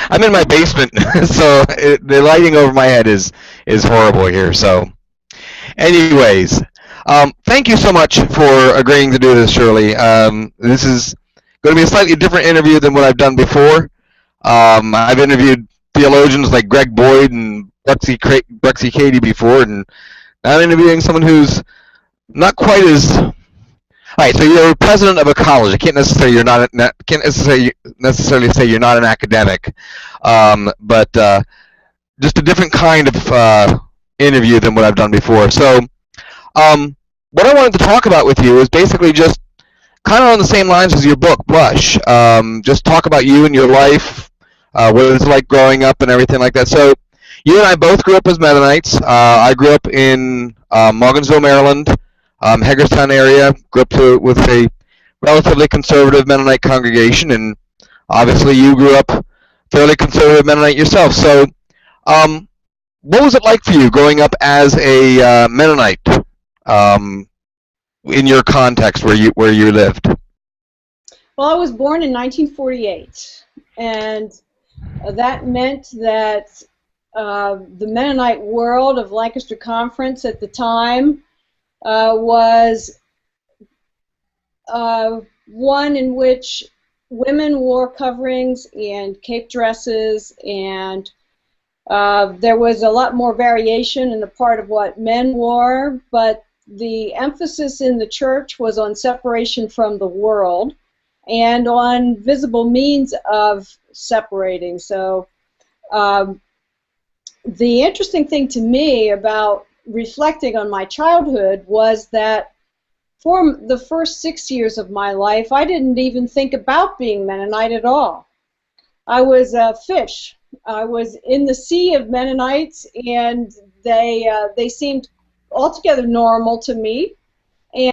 I'm in my basement, so the lighting over my head is horrible here. So, anyways, thank you so much for agreeing to do this, Shirley. This is going to be a slightly different interview than what I've done before. I've interviewed theologians like Greg Boyd and Brexy Cady before, and now I'm interviewing someone who's not quite as. All right, so you're president of a college. I can't necessarily say you're not an academic, but just a different kind of interview than what I've done before. So, what I wanted to talk about with you is basically just kind of on the same lines as your book, Blush. Just talk about you and your life, what it's like growing up and everything like that. So, you and I both grew up as Mennonites. I grew up in Morgansville, Maryland, Hagerstown area. Grew up with a relatively conservative Mennonite congregation, and obviously you grew up fairly conservative Mennonite yourself. So, what was it like for you growing up as a Mennonite in your context where you lived? Well, I was born in 1948, and that meant that the Mennonite world of Lancaster Conference at the time was one in which women wore coverings and cape dresses, and there was a lot more variation in the part of what men wore, but the emphasis in the church was on separation from the world and on visible means of separating. So the interesting thing to me about reflecting on my childhood was that for the first 6 years of my life, I didn't even think about being Mennonite at all. I was a fish. I was in the sea of Mennonites, and they seemed altogether normal to me, and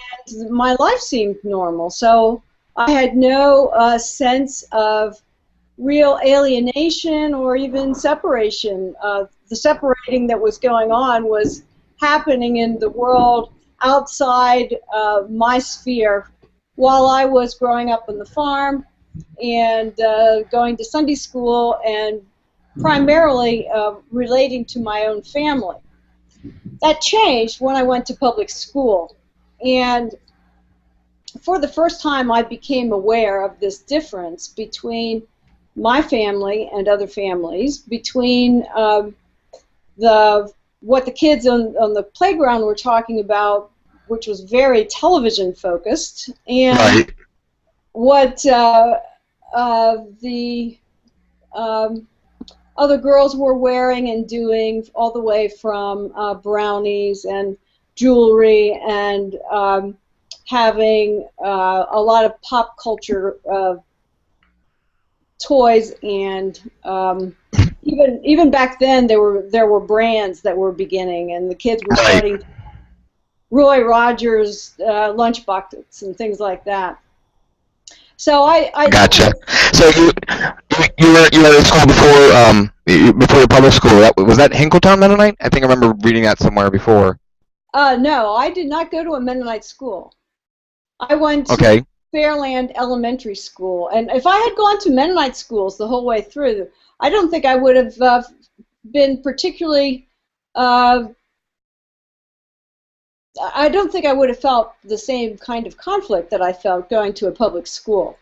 my life seemed normal. So I had no sense of real alienation or even separation. The separating that was going on was happening in the world outside my sphere while I was growing up on the farm and going to Sunday school and primarily relating to my own family. That changed when I went to public school, and for the first time I became aware of this difference between my family and other families, between what the kids on the playground were talking about, which was very television focused, and Right. what the other girls were wearing and doing, all the way from brownies and jewelry and having a lot of pop culture toys, and even back then there were brands that were beginning, and the kids were Right. starting Roy Rogers lunch buckets and things like that. So I Gotcha. So you were at school before your public school. Was that Hinkletown Mennonite? I think I remember reading that somewhere before. no, I did not go to a Mennonite school. I went to Okay. Fairland Elementary School, and if I had gone to Mennonite schools the whole way through, I don't think I would have been particularly. I don't think I would have felt the same kind of conflict that I felt going to a public school.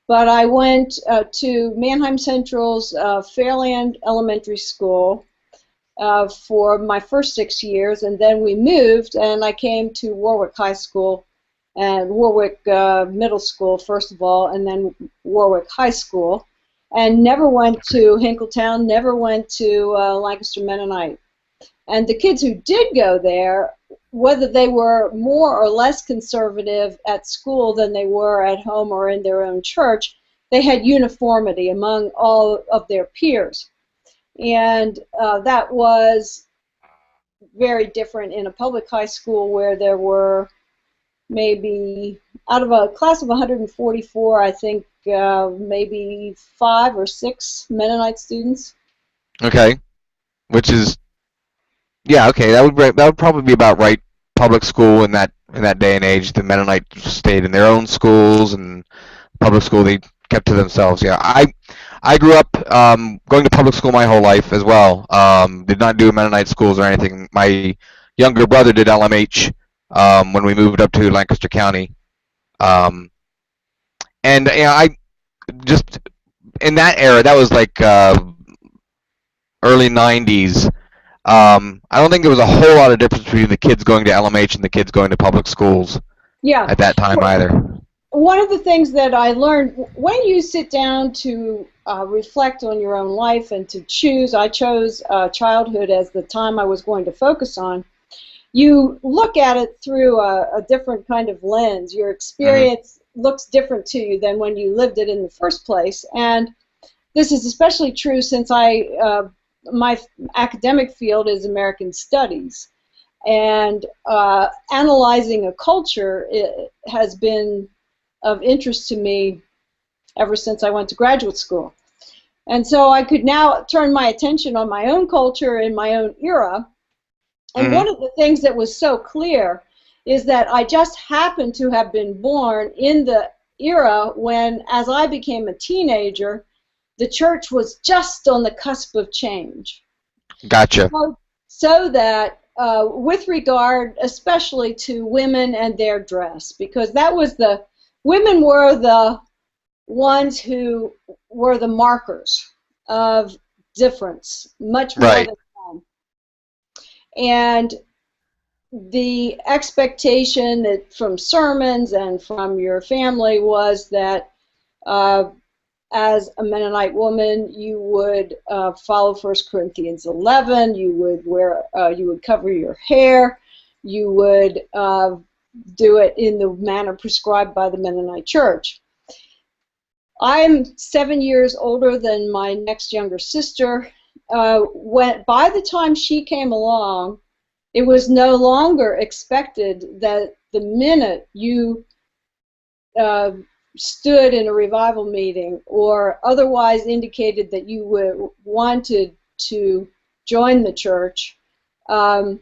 But I went to Mannheim Central's Fairland Elementary School for my first 6 years, and then we moved, and I came to Warwick High School and Warwick Middle School, first of all, and then Warwick High School, and never went to Hinkletown, never went to Lancaster Mennonite. And the kids who did go there, whether they were more or less conservative at school than they were at home or in their own church, they had uniformity among all of their peers. And that was very different in a public high school where there were maybe, out of a class of 144, I think maybe 5 or 6 Mennonite students. Okay. Which is, yeah, okay. That would probably be about right. Public school in that day and age, the Mennonites stayed in their own schools, and public school they kept to themselves. Yeah, I grew up going to public school my whole life as well. Did not do Mennonite schools or anything. My younger brother did LMH when we moved up to Lancaster County. Um, and I just in that era, that was like early '90s. I don't think there was a whole lot of difference between the kids going to LMH and the kids going to public schools Yeah. at that time either. One of the things that I learned when you sit down to reflect on your own life and to choose, I chose childhood as the time I was going to focus on. You look at it through a different kind of lens. Your experience looks different to you than when you lived it in the first place. And this is especially true since my academic field is American Studies. And analyzing a culture has been of interest to me ever since I went to graduate school. And so I could now turn my attention on my own culture in my own era. And one of the things that was so clear is that I just happened to have been born in the era when, as I became a teenager, the church was just on the cusp of change. Gotcha. So that with regard especially to women and their dress, because that was women were the ones who were the markers of difference, much more than men. And the expectation that from sermons and from your family was that as a Mennonite woman, you would follow 1 Corinthians 11. You would cover your hair. You would do it in the manner prescribed by the Mennonite Church. I'm 7 years older than my next younger sister. By the time she came along, it was no longer expected that the minute you stood in a revival meeting or otherwise indicated that you wanted to join the church, that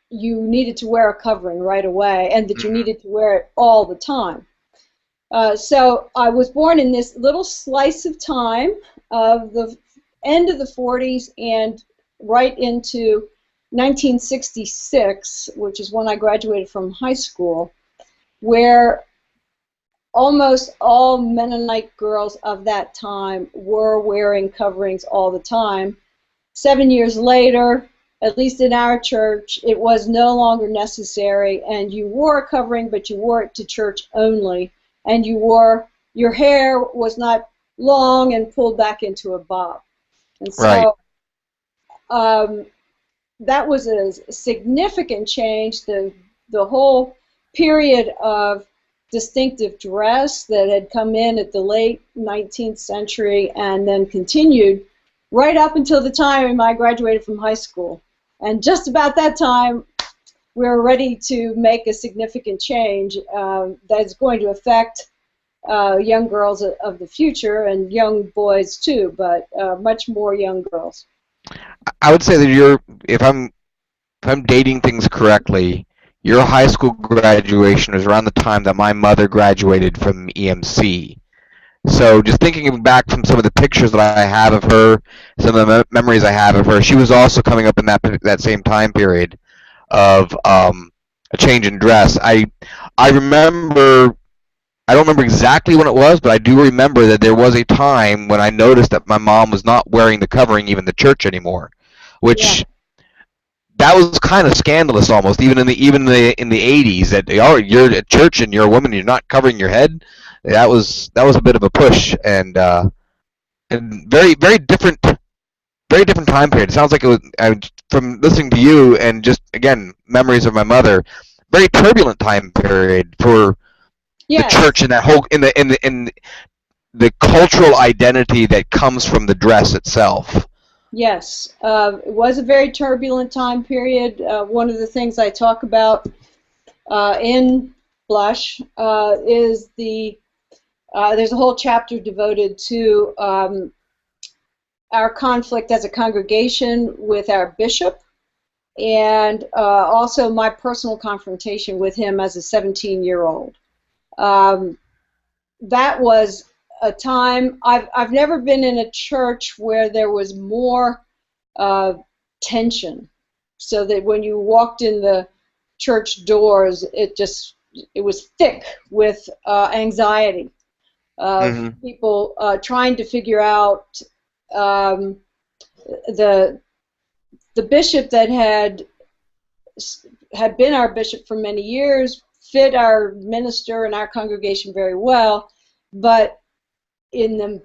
you needed to wear a covering right away and that you needed to wear it all the time. So I was born in this little slice of time of the end of the 40s and right into 1966, which is when I graduated from high school, where almost all Mennonite girls of that time were wearing coverings all the time. 7 years later, at least in our church, it was no longer necessary, and you wore a covering, but you wore it to church only, and your hair was not long and pulled back into a bob. And so that was a significant change. The whole period of distinctive dress that had come in at the late 19th century and then continued right up until the time I graduated from high school. And just about that time, we were ready to make a significant change that's going to affect young girls of the future and young boys too, but much more young girls. I would say that if I'm dating things correctly, your high school graduation was around the time that my mother graduated from EMC. So just thinking back from some of the pictures that I have of her, some of the memories I have of her, she was also coming up in that same time period of a change in dress. I remember, I don't remember exactly when it was, but I do remember that there was a time when I noticed that my mom was not wearing the covering even in the church anymore, which that was kind of scandalous almost, even in the 80s, that you're at church and you're a woman, you're not covering your head. That was a bit of a push, and very different time period. It sounds like it was, from listening to you and just again memories of my mother, very turbulent time period for the church and that whole in the cultural identity that comes from the dress itself. Yes, it was a very turbulent time period. One of the things I talk about in Blush is there's a whole chapter devoted to our conflict as a congregation with our bishop, and also my personal confrontation with him as a 17-year-old. That was a time. I've never been in a church where there was more tension, so that when you walked in the church doors, it was thick with anxiety of Hmm. people trying to figure out the bishop that had been our bishop for many years, fit our minister and our congregation very well, but in the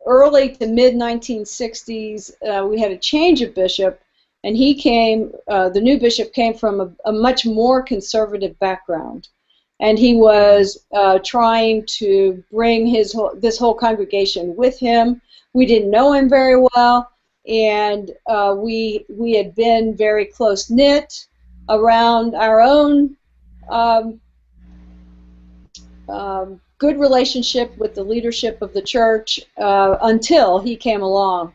early to mid 1960s, we had a change of bishop, and the new bishop came from a much more conservative background, and he was trying to bring this whole congregation with him. We didn't know him very well, and we had been very close knit around our own good relationship with the leadership of the church until he came along.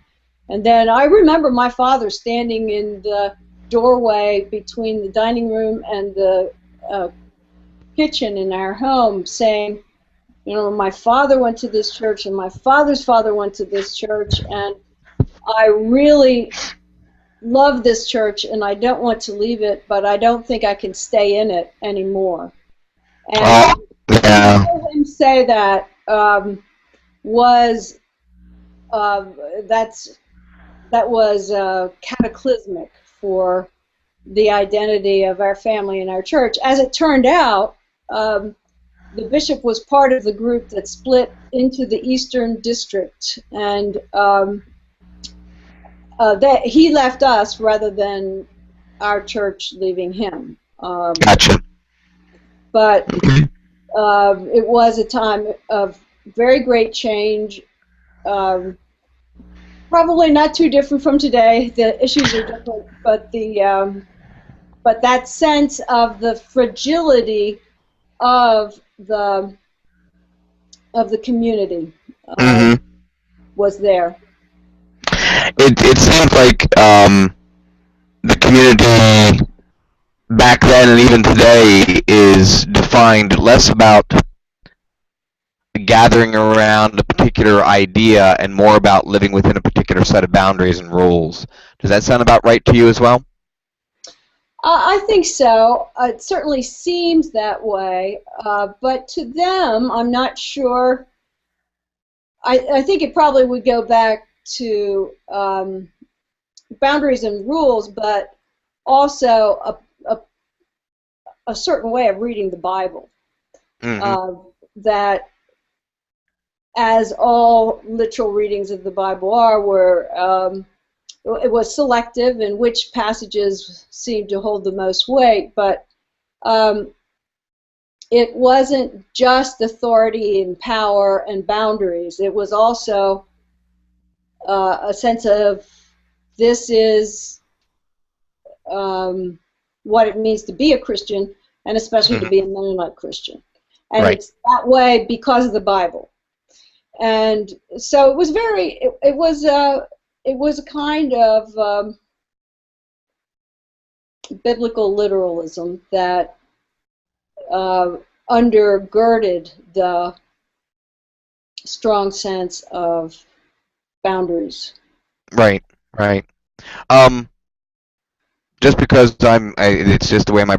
And then I remember my father standing in the doorway between the dining room and the kitchen in our home saying, you know, my father went to this church and my father's father went to this church, and I really love this church and I don't want to leave it, but I don't think I can stay in it anymore. And Oh, to yeah. hear him say that was that was cataclysmic for the identity of our family and our church. As it turned out, the bishop was part of the group that split into the Eastern District, and that he left us rather than our church leaving him. Gotcha. But Okay. it was a time of very great change. Probably not too different from today. The issues are different, but that sense of the fragility of the community Hmm. was there. It seems like the community back then and even today is defined less about gathering around a particular idea and more about living within a particular set of boundaries and rules. Does that sound about right to you as well? I think so. It certainly seems that way, but to them, I'm not sure. I think it probably would go back to boundaries and rules, but also a certain way of reading the Bible. Hmm. That, as all literal readings of the Bible it was selective in which passages seemed to hold the most weight, but it wasn't just authority and power and boundaries. It was also a sense of this is what it means to be a Christian, and especially to Hmm. be a Mennonite Christian. And Right. it's that way because of the Bible. And so it was it was a kind of biblical literalism that undergirded the strong sense of boundaries. Right. Right. Um, just because it's just the way my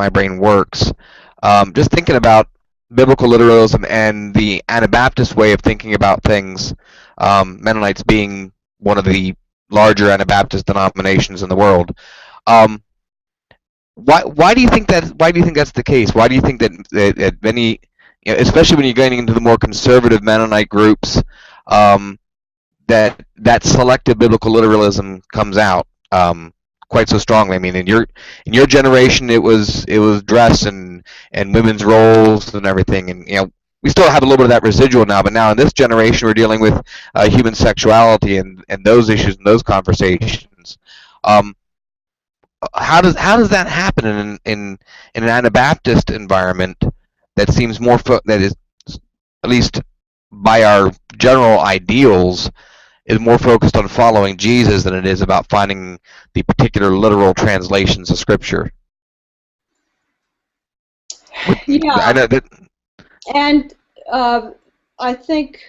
brain works. Just thinking about biblical literalism and the Anabaptist way of thinking about things, Mennonites being one of the larger Anabaptist denominations in the world. Um, why do you think that's the case? Why do you think that many, especially when you're getting into the more conservative Mennonite groups, um, that selective biblical literalism comes out quite so strongly? I mean, in your generation, it was dress and women's roles and everything, and we still have a little bit of that residual now. But now in this generation, we're dealing with human sexuality and those issues and those conversations. Um, how does that happen in an Anabaptist environment that seems that is, at least by our general ideals, is more focused on following Jesus than it is about finding the particular literal translations of Scripture? I Yeah, know that. and uh, I think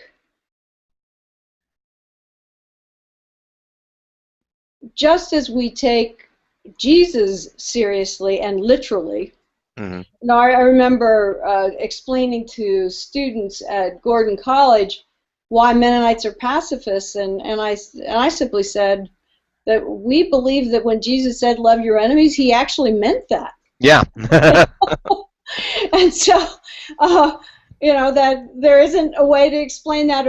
just as we take Jesus seriously and literally, Mm-hmm. no, I remember explaining to students at Gordon College why Mennonites are pacifists, and I simply said that we believe that when Jesus said "love your enemies," he actually meant that. Yeah. And so, that there isn't a way to explain that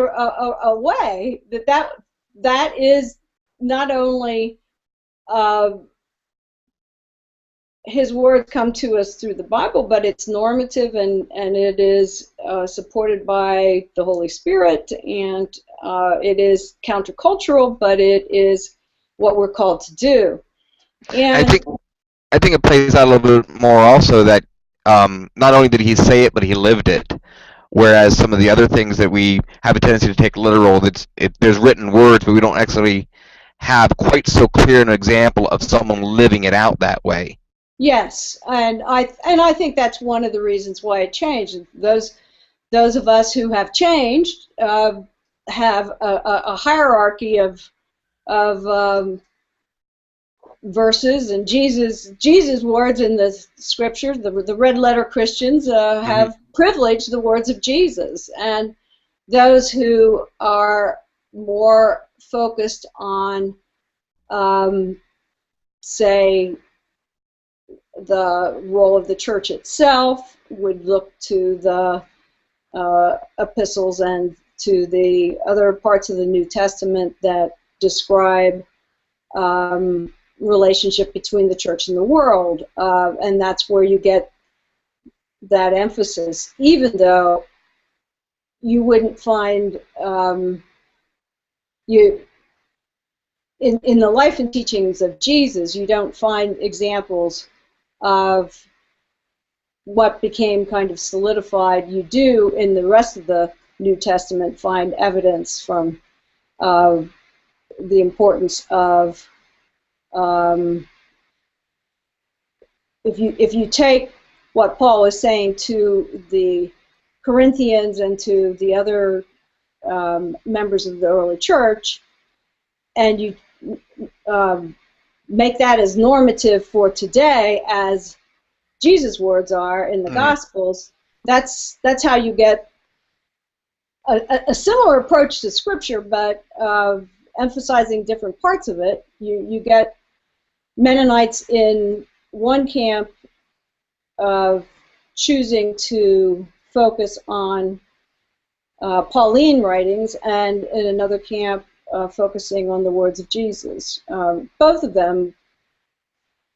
away. That is not only his words come to us through the Bible, but it's normative and it is supported by the Holy Spirit, and it is countercultural, but it is what we're called to do. I And think I think it plays out a little bit more also that not only did he say it, but he lived it. Whereas some of the other things that we have a tendency to take literal, there's written words, but we don't actually have quite so clear an example of someone living it out that way. yes, and I think that's one of the reasons why it changed. Those of us who have changed have a hierarchy of verses, and Jesus' words in the scriptures. The red letter Christians have privileged the words of Jesus, and those who are more focused on, say, the role of the church itself would look to the epistles and to the other parts of the New Testament that describe relationship between the church and the world, and that's where you get that emphasis, even though you wouldn't find you in the life and teachings of Jesus, you don't find examples of what became kind of solidified. You do in the rest of the New Testament find evidence from the importance of if you take what Paul was saying to the Corinthians and to the other members of the early church, and you make that as normative for today as Jesus' words are in the Gospels, that's how you get a similar approach to Scripture, but emphasizing different parts of it. You get Mennonites in one camp choosing to focus on Pauline writings, and in another camp focusing on the words of Jesus. Both of them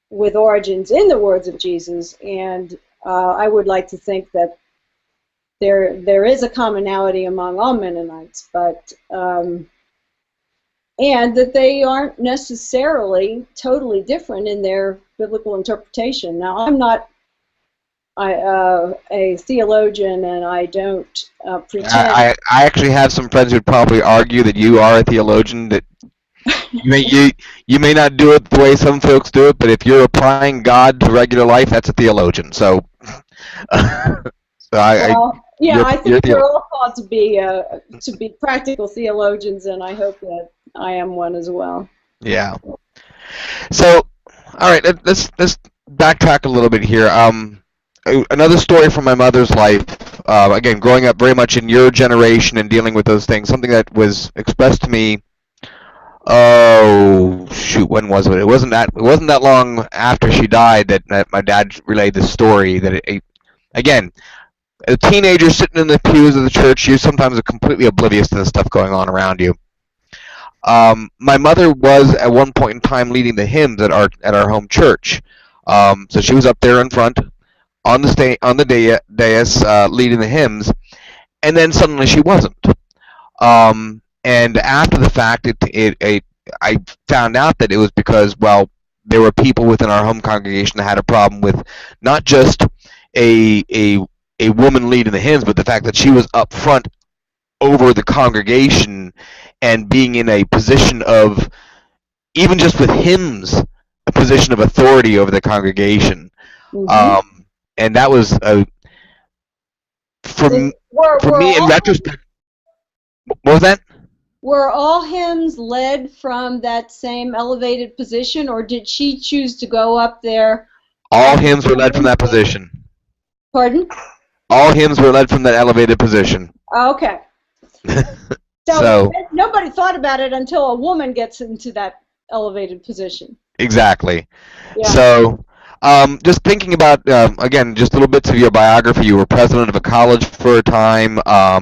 with origins in the words of Jesus, and I would like to think that there is a commonality among all Mennonites, but and that they aren't necessarily totally different in their biblical interpretation. Now, I'm not a theologian, and I don't pretend. I actually have some friends who'd probably argue that you are a theologian. That you may not do it the way some folks do it, but if you're applying God to regular life, that's a theologian. So, I think we're all called to be practical theologians, and I hope that I am one as well. Yeah. So, all right, let's backtrack a little bit here. Another story from my mother's life. Again, growing up very much in your generation and dealing with those things. Something that was expressed to me. Oh shoot, when was it? It wasn't that long after she died that my dad relayed this story. Again, a teenager sitting in the pews of the church, you're sometimes completely oblivious to the stuff going on around you. My mother was at one point in time leading the hymns at our home church. So she was up there in front on the dais leading the hymns, and then suddenly she wasn't. And after the fact, I found out that it was because, well, there were people within our home congregation that had a problem with not just a woman leading the hymns, but the fact that she was up front over the congregation and being in a position of, even just with hymns, a position of authority over the congregation. And that was for me in retrospect. was that? Were all hymns led from that same elevated position, or did she choose to go up there All and hymns were led from that position. Pardon? All hymns were led from that elevated position. Okay. So nobody thought about it until a woman gets into that elevated position. Exactly. Yeah. So, just thinking about, again, just little bits of your biography. You were president of a college for a time. Uh,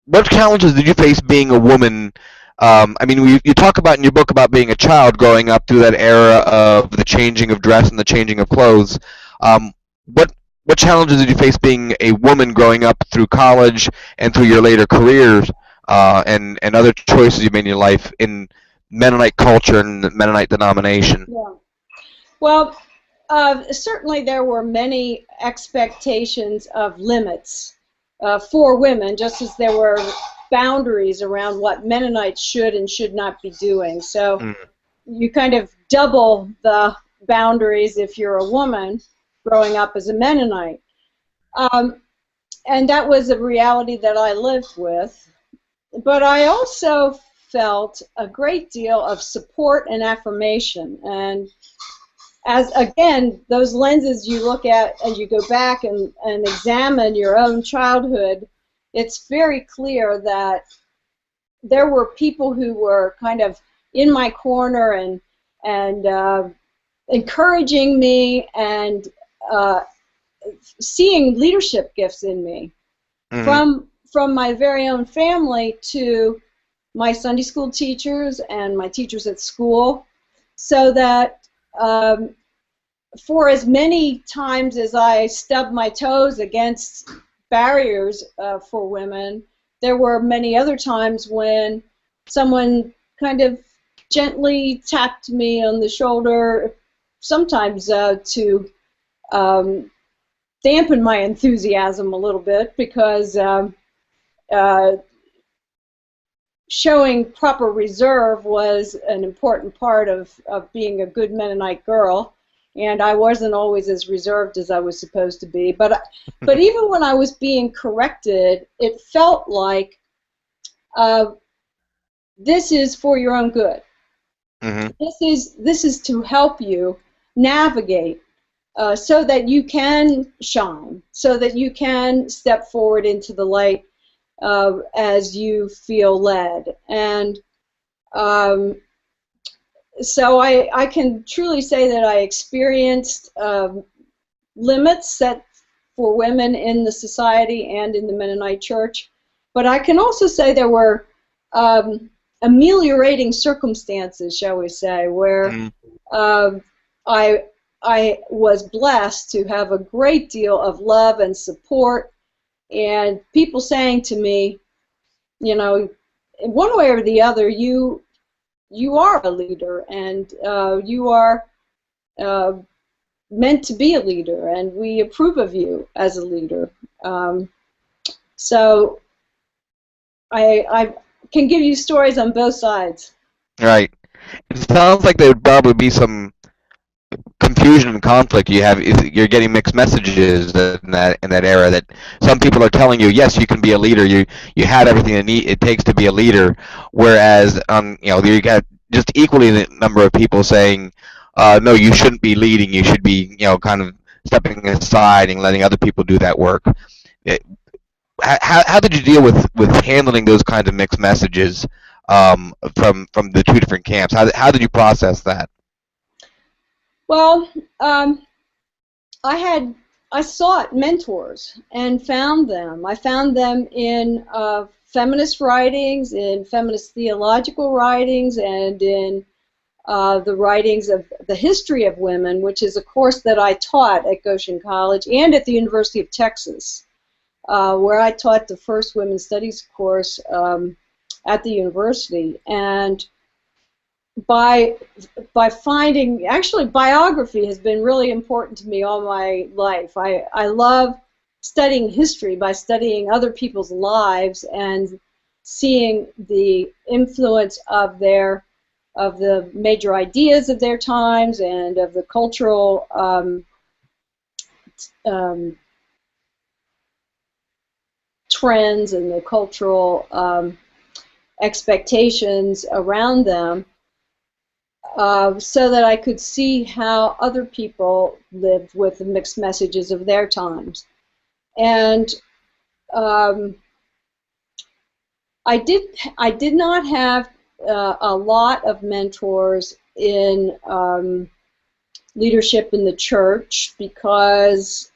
what challenges did you face being a woman? I mean, you talk about in your book about being a child growing up through that era of the changing of dress and the changing of clothes. Um, what what challenges did you face being a woman growing up through college and through your later careers, and other choices you made in your life in Mennonite culture and the Mennonite denomination? Yeah. Well, certainly there were many expectations of limits for women, just as there were boundaries around what Mennonites should and should not be doing. So you kind of double the boundaries if you're a woman growing up as a Mennonite. And that was a reality that I lived with. But I also felt a great deal of support and affirmation. And as, again, those lenses you look at as you go back and examine your own childhood, it's very clear that there were people who were kind of in my corner and encouraging me and seeing leadership gifts in me. From my very own family to my Sunday school teachers and my teachers at school, so that for as many times as I stubbed my toes against barriers for women, there were many other times when someone kind of gently tapped me on the shoulder, sometimes to dampen my enthusiasm a little bit, because showing proper reserve was an important part of being a good Mennonite girl, and I wasn't always as reserved as I was supposed to be. But even when I was being corrected, it felt like this is for your own good. This is to help you navigate so that you can shine, so that you can step forward into the light as you feel led. And so I can truly say that I experienced limits set for women in the society and in the Mennonite Church, but I can also say there were ameliorating circumstances, shall we say, where I was blessed to have a great deal of love and support, and people saying to me, you know, in one way or the other, you are a leader, and you are meant to be a leader, and we approve of you as a leader. So I can give you stories on both sides. Right. It sounds like there would probably be some confusion and conflict. You're getting mixed messages in that era, that some people are telling you, yes, you can be a leader, you have everything it takes to be a leader, whereas you got just equally the number of people saying, no, you shouldn't be leading, you should be kind of stepping aside and letting other people do that work. How did you deal with handling those kinds of mixed messages from the two different camps? How did you process that? Well, I sought mentors and found them. I found them in feminist writings, in feminist theological writings, and in the writings of the history of women, which is a course that I taught at Goshen College and at the University of Texas, where I taught the first women's studies course at the university. And by finding, actually, biography has been really important to me all my life. I love studying history by studying other people's lives and seeing the influence of the major ideas of their times and of the cultural trends and the cultural expectations around them, so that I could see how other people lived with the mixed messages of their times. And I did not have a lot of mentors in leadership in the church, because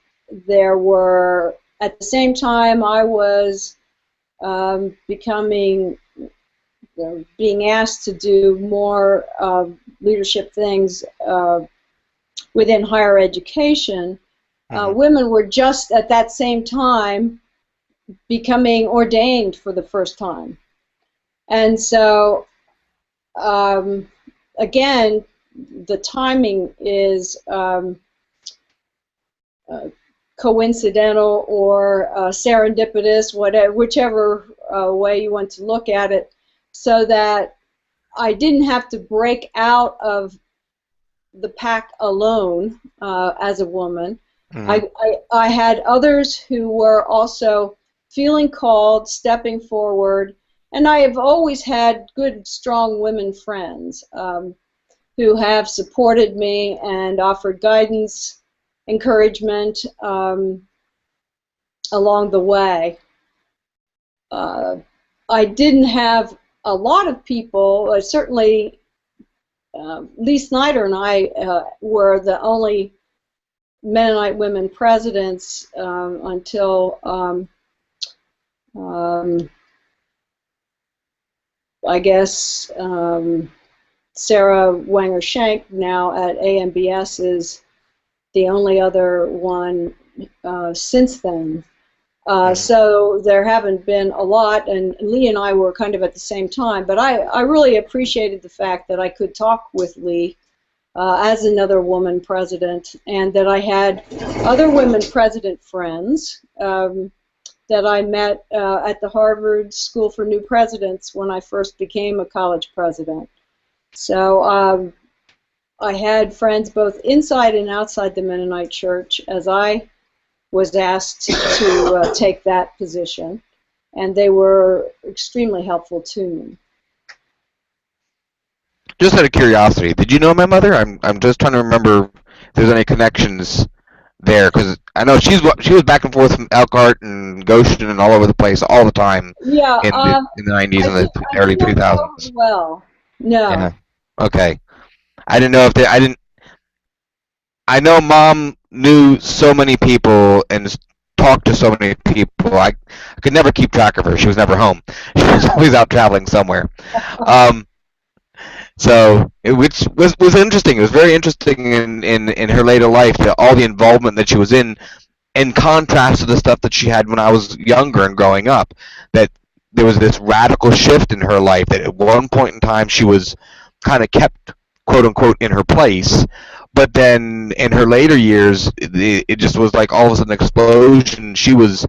there were, at the same time I was being asked to do more leadership things within higher education. Women were just at that same time becoming ordained for the first time. And so, again, the timing is coincidental or serendipitous, whichever way you want to look at it, so that I didn't have to break out of the pack alone as a woman. I had others who were also feeling called, stepping forward, and I have always had good, strong women friends who have supported me and offered guidance, encouragement along the way. I didn't have a lot of people, certainly Lee Snyder and I were the only Mennonite women presidents until I guess Sarah Wanger-Schenck now at AMBS is the only other one since then. So there haven't been a lot, and Lee and I were kind of at the same time, but I really appreciated the fact that I could talk with Lee as another woman president, and that I had other women president friends that I met at the Harvard School for New Presidents when I first became a college president. So I had friends both inside and outside the Mennonite Church as I was asked to take that position, and they were extremely helpful to me. Just out of curiosity, did you know my mother? I'm just trying to remember if there's any connections there, because I know she was back and forth from Elkhart and Goshen and all over the place all the time. Yeah, in the 90s and the early 2000s. Well, no. Yeah. Okay. I didn't know if I didn't. I know Mom knew so many people and talked to so many people. I could never keep track of her. She was never home. She was always out traveling somewhere. So, which was interesting. It was very interesting in her later life, all the involvement that she was in contrast to the stuff that she had when I was younger and growing up. That there was this radical shift in her life, that at one point in time she was kind of kept, quote unquote, in her place, but then in her later years it just was like all of a sudden an explosion. She was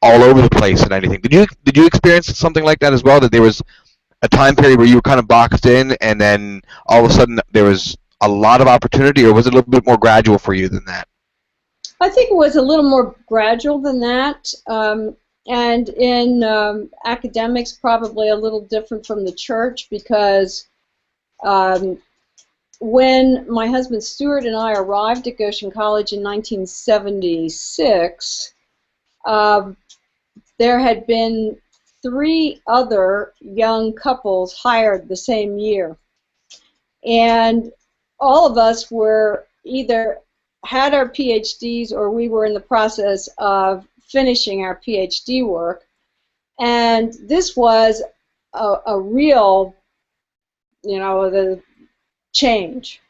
all over the place and anything. Did you experience something like that as well, that there was a time period where you were kind of boxed in and then all of a sudden there was a lot of opportunity, or was it a little bit more gradual for you than that? I think it was a little more gradual than that, and in academics probably a little different from the church, because when my husband Stuart and I arrived at Goshen College in 1976, there had been 3 other young couples hired the same year, and all of us were either had our PhDs or we were in the process of finishing our PhD work, and this was a real, the change.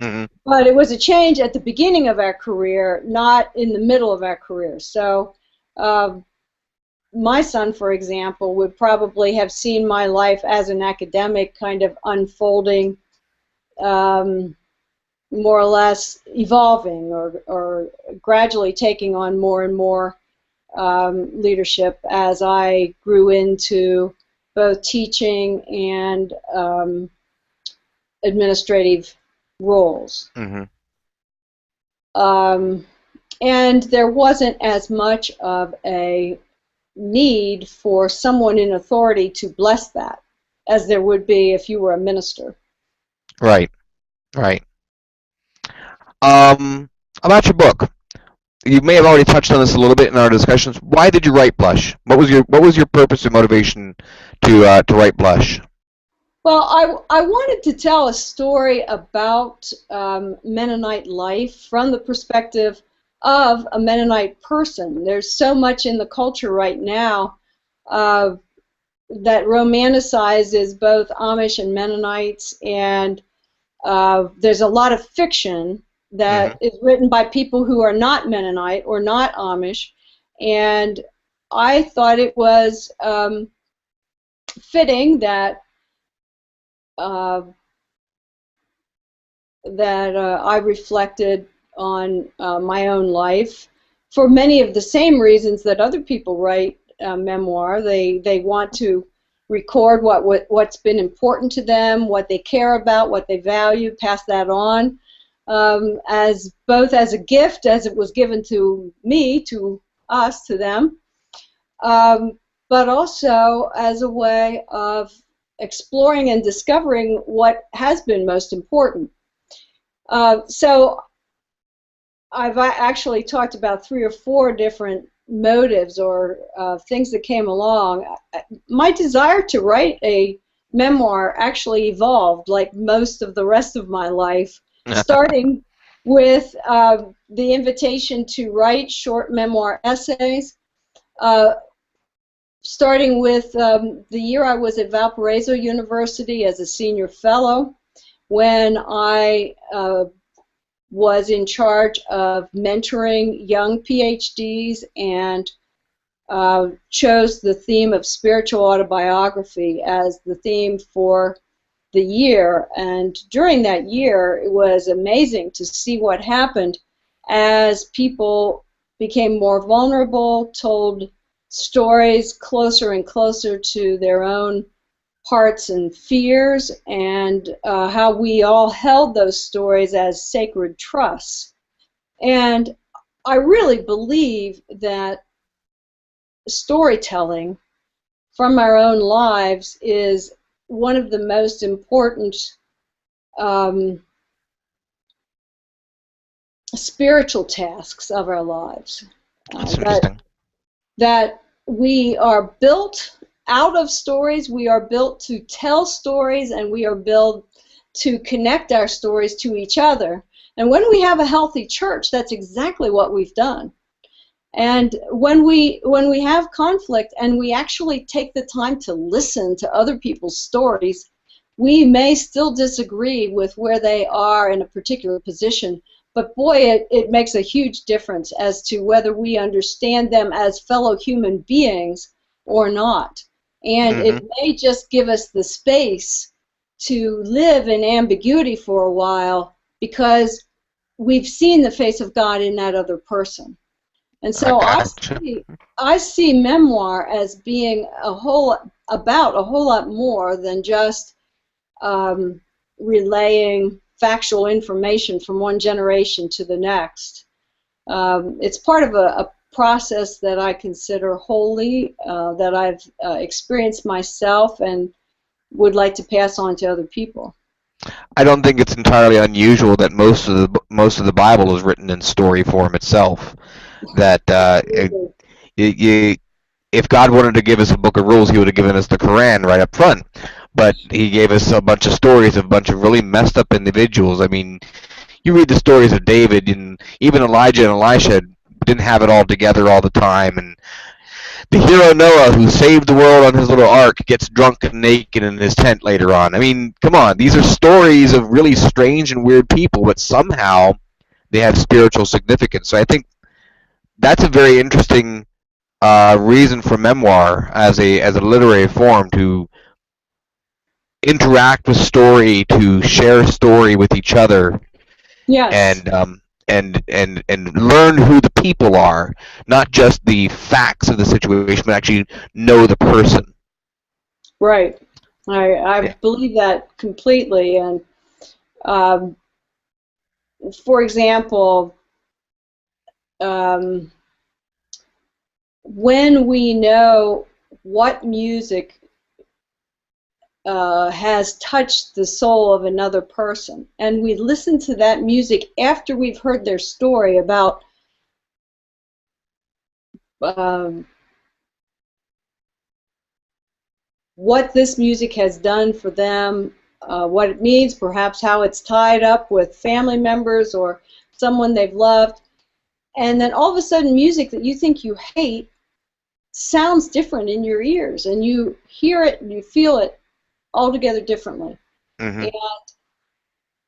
Mm-hmm. But it was a change at the beginning of our career, not in the middle of our career. So my son, for example, would probably have seen my life as an academic kind of unfolding, more or less evolving, or gradually taking on more and more leadership as I grew into both teaching and administrative roles. Mm-hmm. And there wasn't as much of a need for someone in authority to bless that, as there would be if you were a minister. Right. Right. About your book, you may have already touched on this a little bit in our discussions. Why did you write Blush? What was your purpose or motivation to write Blush? Well, I wanted to tell a story about Mennonite life from the perspective of a Mennonite person. There's so much in the culture right now uh, that romanticizes both Amish and Mennonites, and there's a lot of fiction Hmm. that is written by people who are not Mennonite or not Amish, and I thought it was fitting that uh, I reflected on my own life for many of the same reasons that other people write memoir. They want to record what's been important to them, what they care about, what they value, pass that on as both as a gift, as it was given to me, to us, to them, but also as a way of exploring and discovering what has been most important. So I've actually talked about 3 or 4 different motives or things that came along. My desire to write a memoir actually evolved, like most of the rest of my life, starting with the invitation to write short memoir essays, uh, starting with the year I was at Valparaiso University as a senior fellow, when I was in charge of mentoring young PhDs and chose the theme of spiritual autobiography as the theme for the year. And during that year, it was amazing to see what happened as people became more vulnerable, told stories closer and closer to their own hearts and fears, and how we all held those stories as sacred trusts. And I really believe that storytelling from our own lives is one of the most important um, spiritual tasks of our lives. That's That interesting. that we are built out of stories, we are built to tell stories, and we are built to connect our stories to each other. And when we have a healthy church, that's exactly what we've done. And when we have conflict and we actually take the time to listen to other people's stories, we may still disagree with where they are in a particular position, but boy, it makes a huge difference as to whether we understand them as fellow human beings or not. And Hmm. it may just give us the space to live in ambiguity for a while because we've seen the face of God in that other person. And I so gotcha. I see memoir as being about a whole lot more than just um, relaying factual information from one generation to the next. It's part of a process that I consider holy, that I've experienced myself and would like to pass on to other people. I don't think it's entirely unusual that most of the Bible is written in story form itself. That Absolutely. you, if God wanted to give us a book of rules, He would have given us the Quran right up front. But He gave us a bunch of stories of a bunch of really messed up individuals. I mean, you read the stories of David, and even Elijah and Elisha didn't have it all together all the time. And the hero Noah, who saved the world on his little ark, gets drunk and naked in his tent later on. I mean, come on, these are stories of really strange and weird people, but somehow they have spiritual significance. So I think that's a very interesting reason for memoir as a literary form to interact with story, to share story with each other, Yes, and and learn who the people are, not just the facts of the situation, but actually know the person. right. I Yeah. believe that completely. And um, for example, um, when we know what music has touched the soul of another person, and we listen to that music after we've heard their story about um, what this music has done for them, what it means, perhaps how it's tied up with family members or someone they've loved, and then all of a sudden music that you think you hate sounds different in your ears, and you hear it and you feel it altogether differently. Mm-hmm. And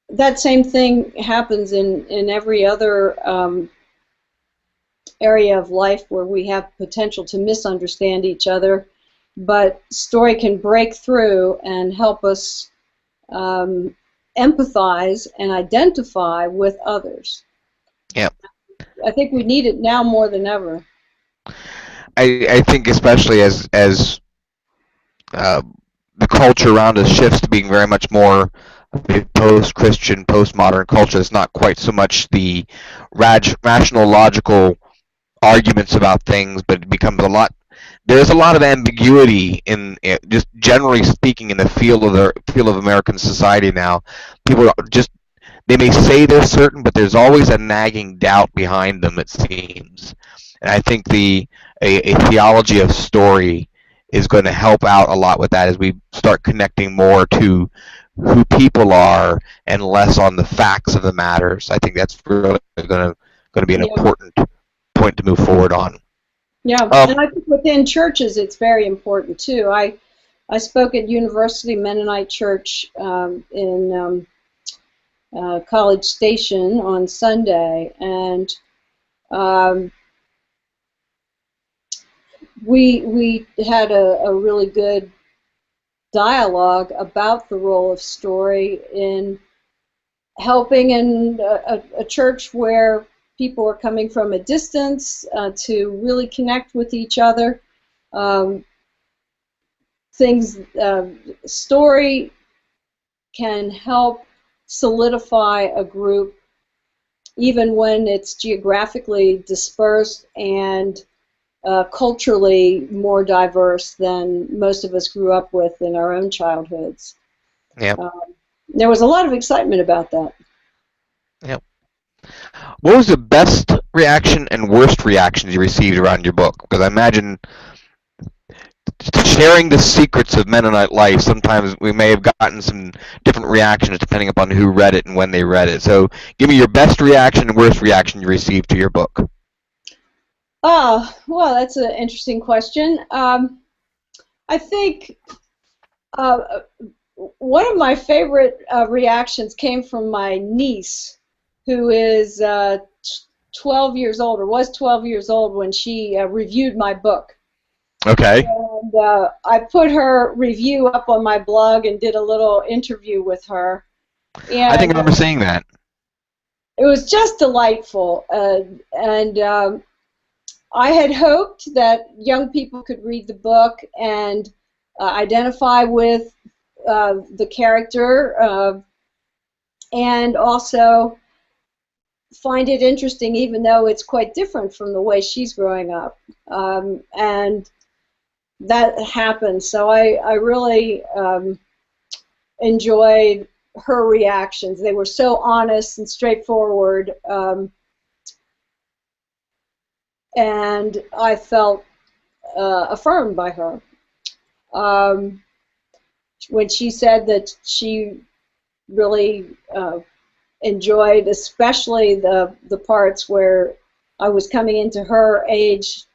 that same thing happens in every other area of life where we have potential to misunderstand each other, but story can break through and help us empathize and identify with others. Yeah. I think we need it now more than ever. I think especially as uh, the culture around us shifts to being very much more of a post-Christian, postmodern culture. It's not quite so much the rational, logical arguments about things, but it becomes a lot. There's a lot of ambiguity in just generally speaking in the feel of American society now. People are just they may say they're certain, but there's always a nagging doubt behind them. It seems, and I think a theology of story is going to help out a lot with that as we start connecting more to who people are and less on the facts of the matters. I think that's really going to be an important point to move forward on. Yeah, and I think within churches it's very important too. I spoke at University Mennonite Church in College Station on Sunday, and we had a really good dialogue about the role of story in helping in a church where people are coming from a distance to really connect with each other. Story can help solidify a group even when it's geographically dispersed and culturally more diverse than most of us grew up with in our own childhoods. Yep. There was a lot of excitement about that. Yep. What was the best reaction and worst reactions you received around your book? Because I imagine sharing the secrets of Mennonite life, sometimes we may have gotten some different reactions depending upon who read it and when they read it. So give me your best reaction and worst reaction you received to your book. Oh, well, that's an interesting question. I think one of my favorite reactions came from my niece, who is 12 years old, or was 12 years old when she reviewed my book. Okay. And I put her review up on my blog and did a little interview with her. And I think I remember seeing that. It was just delightful. I had hoped that young people could read the book and identify with the character and also find it interesting, even though it's quite different from the way she's growing up. And that happened. So I really enjoyed her reactions. They were so honest and straightforward. And I felt affirmed by her. When she said that she really enjoyed especially the parts where I was coming into her age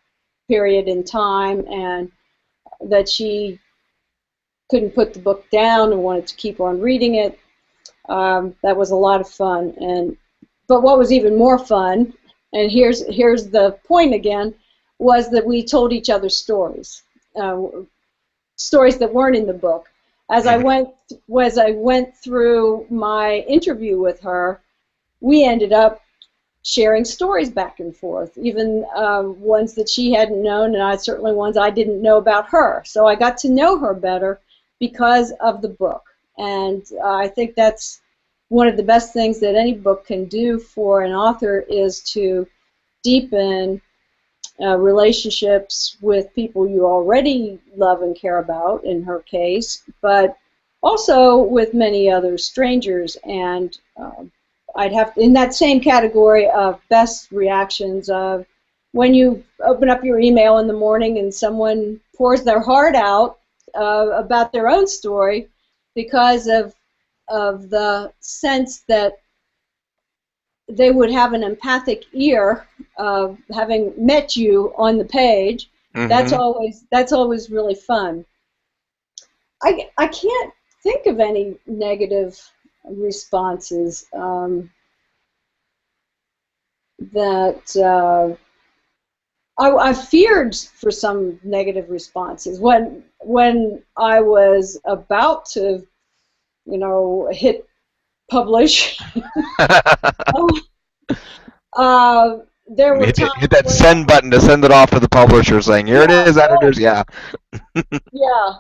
period in time, and that she couldn't put the book down and wanted to keep on reading it. That was a lot of fun. But what was even more fun, and here's the point again, was that we told each other stories, stories that weren't in the book. As I went through my interview with her, we ended up sharing stories back and forth, even ones that she hadn't known, and certainly ones I didn't know about her. So I got to know her better because of the book, and I think that's one of the best things that any book can do for an author, is to deepen relationships with people you already love and care about, in her case, but also with many other strangers. And I'd have in that same category of best reactions of when you open up your email in the morning and someone pours their heart out about their own story because of the sense that they would have an empathic ear having met you on the page. Mm-hmm. That's always really fun. I can't think of any negative responses that I feared for some negative responses when I was about to, hit publish. There were times hit that send button to send it off to the publisher, saying, "Here it is, editors." Yeah. Yeah.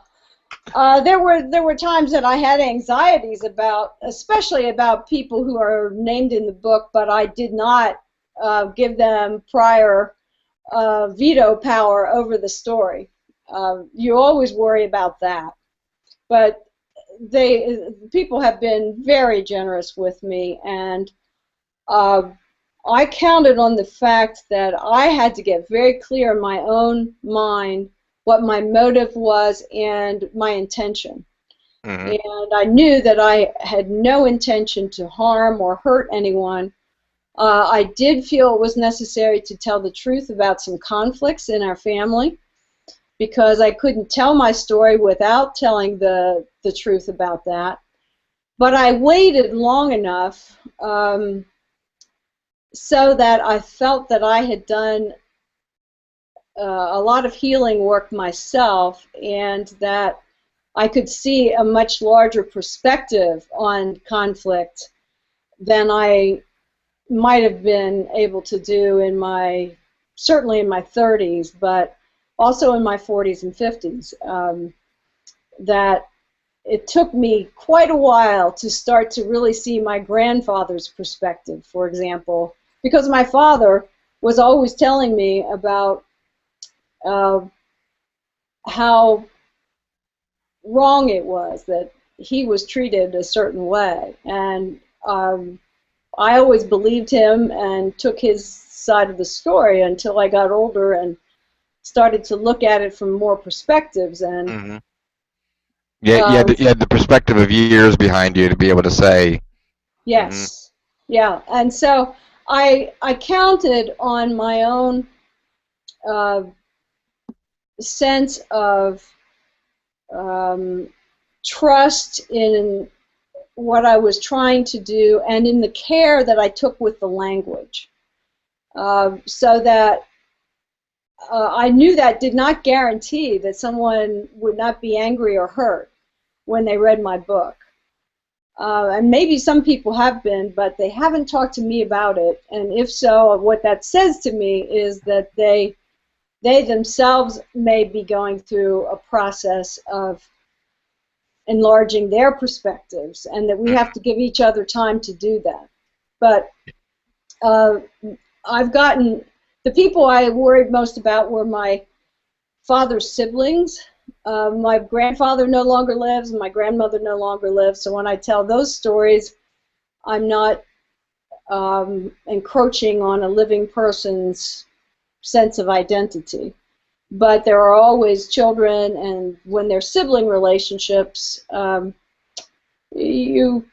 There were times that I had anxieties about, especially about people who are named in the book, but I did not give them prior veto power over the story. You always worry about that, but people have been very generous with me, and I counted on the fact that I had to get very clear in my own mind what my motive was and my intention. Mm-hmm. And I knew that I had no intention to harm or hurt anyone. I did feel it was necessary to tell the truth about some conflicts in our family, because I couldn't tell my story without telling the truth about that. But I waited long enough so that I felt that I had done a lot of healing work myself, and that I could see a much larger perspective on conflict than I might have been able to do certainly in my 30s, but also in my 40s and 50s. That it took me quite a while to start to really see my grandfather's perspective, for example, because my father was always telling me about how wrong it was that he was treated a certain way. And I always believed him and took his side of the story until I got older and started to look at it from more perspectives. And Mm-hmm. Yeah, you had the perspective of years behind you to be able to say. Yes. Mm-hmm. Yeah. And so I counted on my own sense of trust in what I was trying to do and in the care that I took with the language, so that I knew that did not guarantee that someone would not be angry or hurt when they read my book. And maybe some people have been, but they haven't talked to me about it. And if so, what that says to me is that they themselves may be going through a process of enlarging their perspectives, and that we have to give each other time to do that. But I've gotten, the people I worried most about were my father's siblings. My grandfather no longer lives, and my grandmother no longer lives, so when I tell those stories, I'm not encroaching on a living person's sense of identity. But there are always children, and when there's sibling relationships, you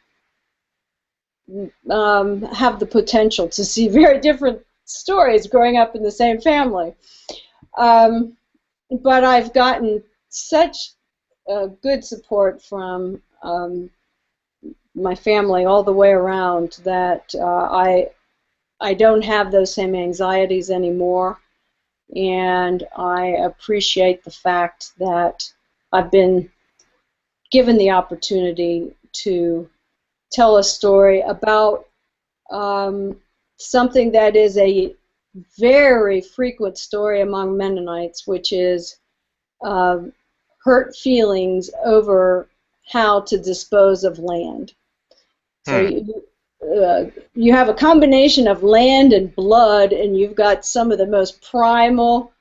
have the potential to see very different stories growing up in the same family. But I've gotten such good support from my family all the way around that I don't have those same anxieties anymore. And I appreciate the fact that I've been given the opportunity to tell a story about something that is a very frequent story among Mennonites, which is hurt feelings over how to dispose of land. So you have a combination of land and blood, and you've got some of the most primal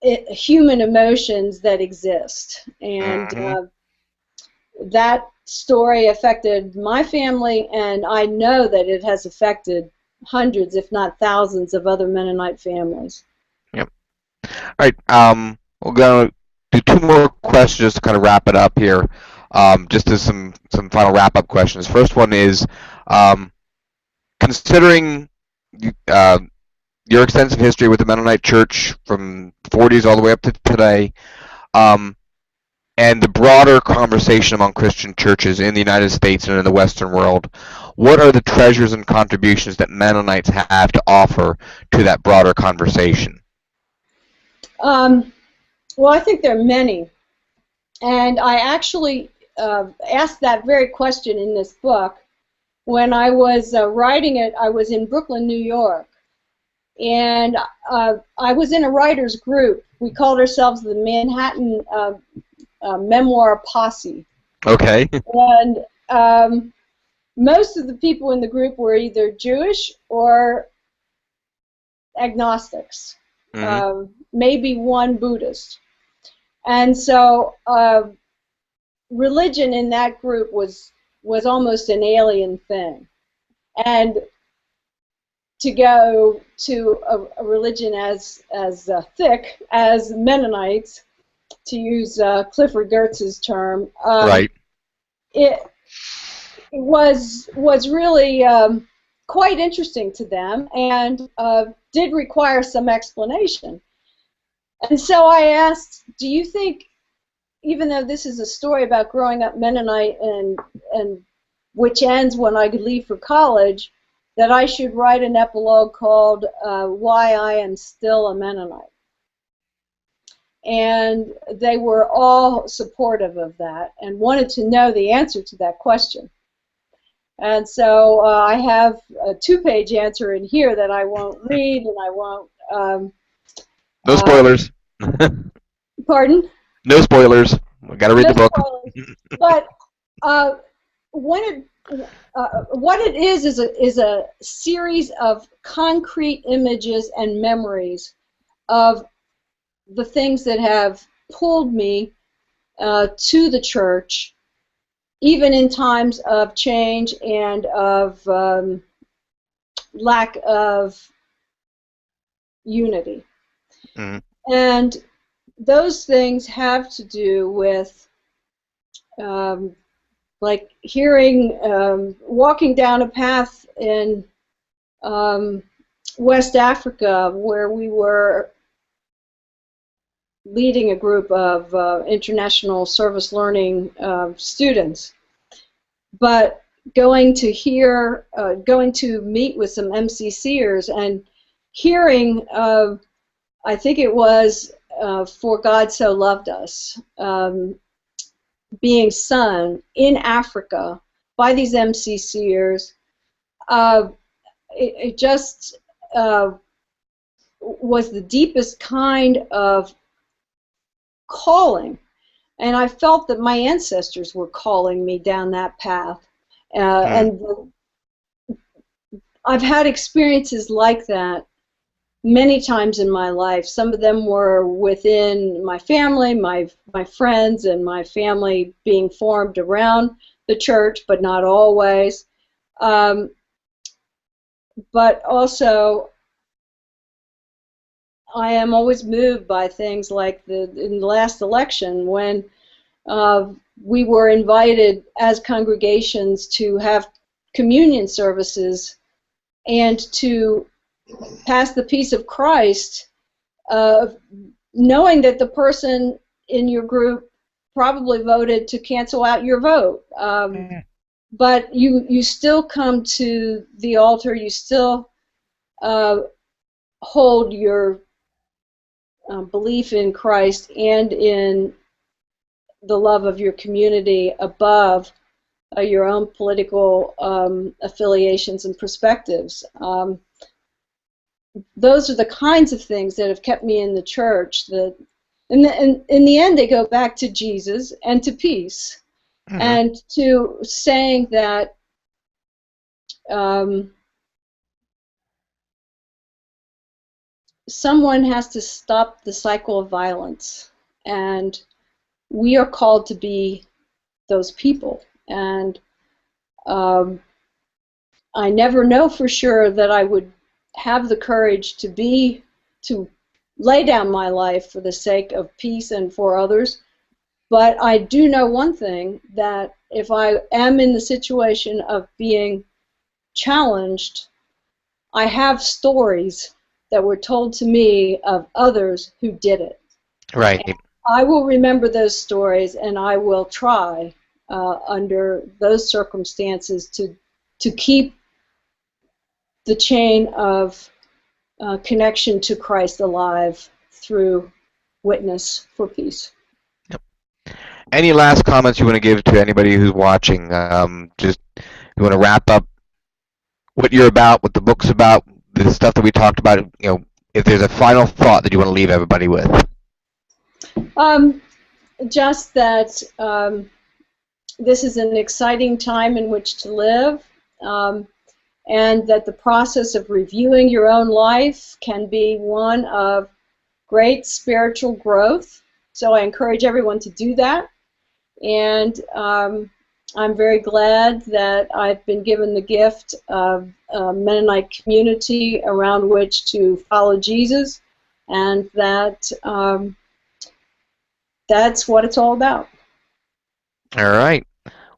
human emotions that exist. And that story affected my family, and I know that it has affected hundreds, if not thousands, of other Mennonite families. Yep. All right. We're going to do two more questions just to kind of wrap it up here. Just as some final wrap-up questions. First one is, considering your extensive history with the Mennonite Church from the 40s all the way up to today, and the broader conversation among Christian churches in the United States and in the Western world, what are the treasures and contributions that Mennonites have to offer to that broader conversation? Well, I think there are many. And I actually asked that very question in this book. When I was writing it, I was in Brooklyn, New York. And I was in a writer's group. We called ourselves the Manhattan Memoir Posse. Okay. And most of the people in the group were either Jewish or agnostics, maybe one Buddhist. And so religion in that group was almost an alien thing. And to go to a religion as thick as Mennonites, to use Clifford Gertz's term, right. It was really quite interesting to them, and did require some explanation. And so I asked, do you think, even though this is a story about growing up Mennonite and which ends when I could leave for college, that I should write an epilogue called Why I Am Still a Mennonite? And they were all supportive of that and wanted to know the answer to that question. And so I have a 2-page answer in here that I won't read, and I won't... no spoilers. Pardon? No spoilers. We got to read the book. But what it is a series of concrete images and memories of the things that have pulled me to the church, even in times of change and of lack of unity. And those things have to do with like hearing, walking down a path in West Africa where we were leading a group of international service learning students, but going to meet with some MCCers and hearing, I think it was For God So Loved Us, being sung in Africa by these MCCers, it just was the deepest kind of calling, and I felt that my ancestors were calling me down that path. And I've had experiences like that many times in my life. Some of them were within my family, my friends, and my family being formed around the church, but not always. But also, I am always moved by things like in the last election when we were invited as congregations to have communion services and to pass the peace of Christ, knowing that the person in your group probably voted to cancel out your vote. But you still come to the altar, you still hold your belief in Christ and in the love of your community above your own political affiliations and perspectives. Those are the kinds of things that have kept me in the church. That, in the end, they go back to Jesus and to peace, and to saying that someone has to stop the cycle of violence, and we are called to be those people. And I never know for sure that I would have the courage to lay down my life for the sake of peace and for others. But I do know one thing, that if I am in the situation of being challenged, I have stories that were told to me of others who did it. Right. And I will remember those stories, and I will try under those circumstances to keep the chain of connection to Christ alive through witness for peace. Yep. Any last comments you want to give to anybody who's watching? Just you want to wrap up what you're about, what the book's about, the stuff that we talked about. You know, if there's a final thought that you want to leave everybody with. Just that this is an exciting time in which to live, and that the process of reviewing your own life can be one of great spiritual growth. So I encourage everyone to do that. And I'm very glad that I've been given the gift of a Mennonite community around which to follow Jesus, and that that's what it's all about. All right.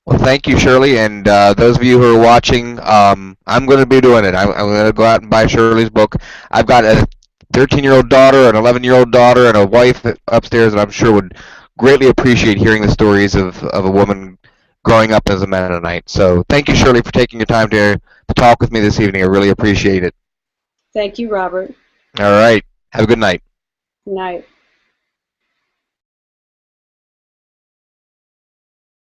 Well, thank you, Shirley, and those of you who are watching, I'm going to be doing it. I'm going to go out and buy Shirley's book. I've got a 13-year-old daughter, an 11-year-old daughter, and a wife upstairs that I'm sure would greatly appreciate hearing the stories of a woman growing up as a Mennonite. So thank you, Shirley, for taking your time to talk with me this evening. I really appreciate it. Thank you, Robert. All right. Have a good night. Good night.